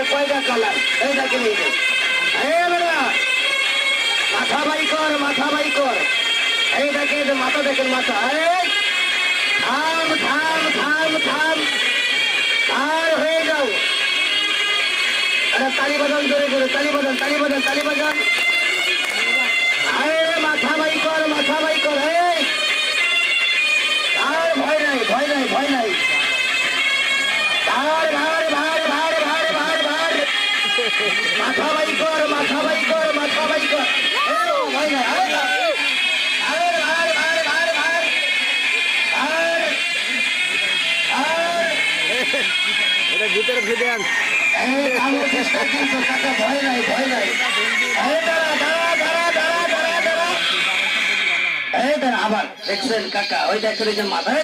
কয়টা কালার এই দেখেন এই যে মাথা বাই কর মাথা বাই কর এই দেখেন মাথা দেখেন মাথা থাম থাম থাম থাম আর হয়ে যাও তালি বাজান জোরে জোরে তালি বাজান তালি বাজান তালি বাজান আরে মাথা বাই কর আর ভয় নাই ভয় নাই ভয় নাই ভার ভার ভার ভার ভার ভার ভার মাথা বাই কর মাথা বাই কর মাথা বাই কর ভয় নাই এটা ভিতরে ফিরে আন ভয় নাই ভয় নাই আবার দেখছেন কাকা ওই দেখছেন যে মাথায়